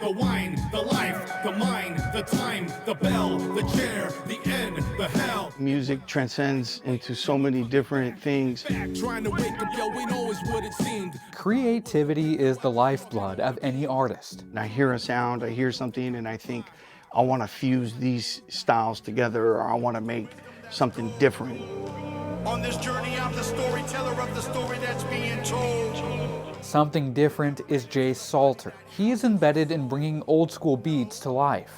the wine, the life, the mind, the time, the bell, the chair, the end, the hell. Music transcends into so many different things. Trying to wake up, yo, ain't always what it seemed. Creativity is the lifeblood of any artist. And I hear a sound, I hear something, and I think, I want to fuse these styles together, or I want to make something different. On this journey, I'm the storyteller of the story that's being told. Something different is Jase Salter. He is embedded in bringing old school beats to life.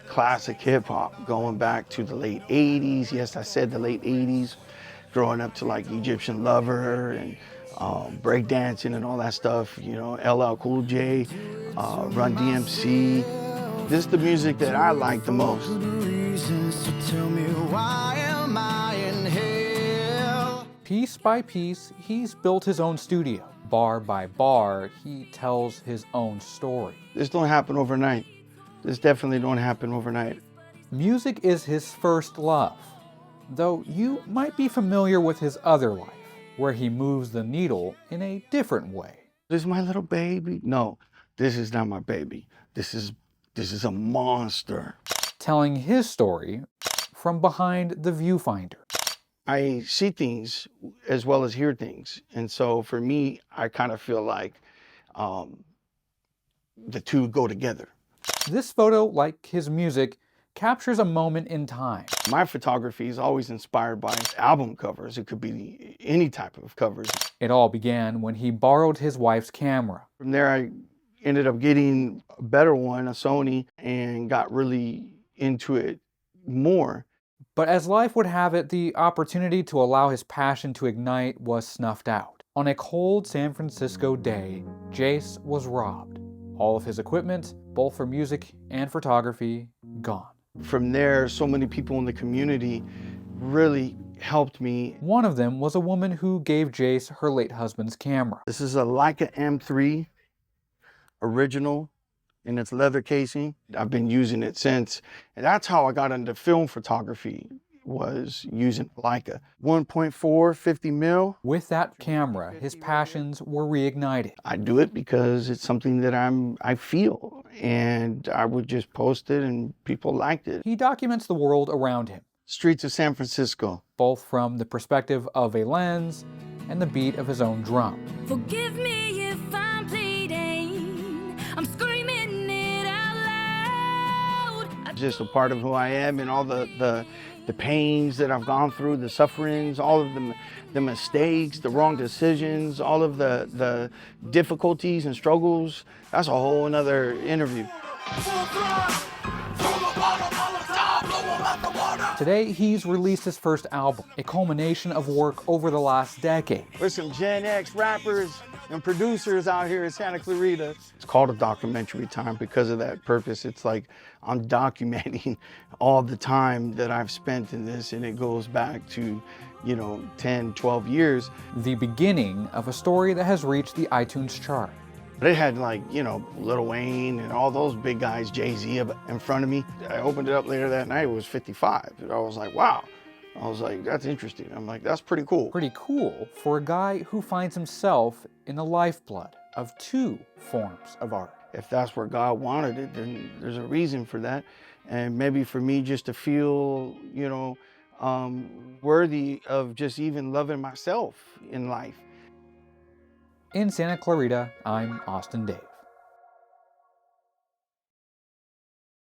Classic hip hop going back to the late 80s. Yes, I said the late 80s, growing up to like Egyptian Lover and breakdancing and all that stuff, you know, LL Cool J, Run DMC. This is the music that I like the most. Piece by piece, he's built his own studio. Bar by bar, he tells his own story. This don't happen overnight. This definitely don't happen overnight. Music is his first love, though you might be familiar with his other life, where he moves the needle in a different way. This is my little baby? No, this is not my baby. This is a monster. Telling his story from behind the viewfinder. I see things as well as hear things. And so for me, I kind of feel like the two go together. This photo, like his music, captures a moment in time. My photography is always inspired by album covers. It could be any type of covers. It all began when he borrowed his wife's camera. From there, I ended up getting a better one, a Sony, and got really into it more. But as life would have it, the opportunity to allow his passion to ignite was snuffed out. On a cold San Francisco day, Jase was robbed. All of his equipment, both for music and photography, gone. From there, so many people in the community really helped me. One of them was a woman who gave Jase her late husband's camera. This is a Leica M3 original in its leather casing. I've been using it since, and that's how I got into film photography, was using Leica. 1.4, 50 mil. With that camera, his passions were reignited. I do it because it's something that I feel, and I would just post it and people liked it. He documents the world around him. Streets of San Francisco. Both from the perspective of a lens and the beat of his own drum. Forgive me if I'm pleading, I'm screaming it out loud. Just a part of who I am, and all the pains that I've gone through, the sufferings, all of the mistakes, the wrong decisions, all of the difficulties and struggles. That's a whole another interview. Today, he's released his first album, a culmination of work over the last decade. There's some Gen X rappers and producers out here in Santa Clarita. It's called a documentary time because of that purpose. It's like I'm documenting all the time that I've spent in this, and it goes back to, 10, 12 years. The beginning of a story that has reached the iTunes chart. But it had Lil Wayne and all those big guys, Jase in front of me. I opened it up later that night, it was 55. And I was like, wow. I was like, that's interesting. I'm like, that's pretty cool. Pretty cool for a guy who finds himself in the lifeblood of two forms of art. If that's where God wanted it, then there's a reason for that. And maybe for me just to feel, worthy of just even loving myself in life. In Santa Clarita, I'm Austin Davis.